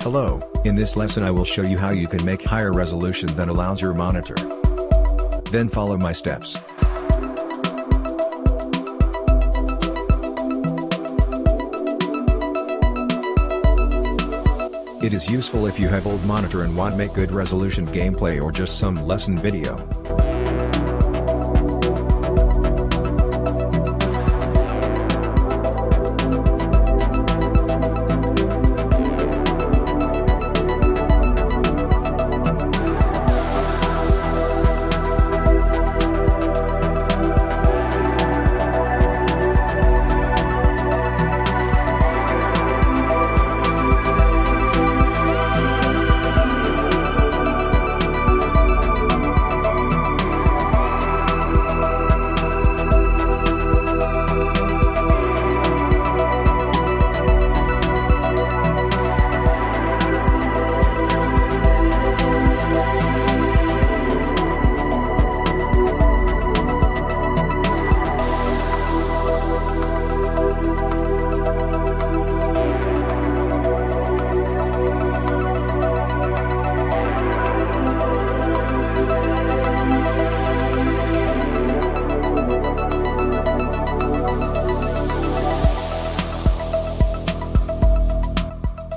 Hello, in this lesson I will show you how you can make higher resolution than allows your monitor. Then follow my steps. It is useful if you have old monitor and want make good resolution gameplay or just some lesson video.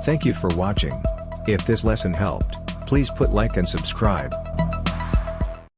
Thank you for watching. If this lesson helped, please put like and subscribe.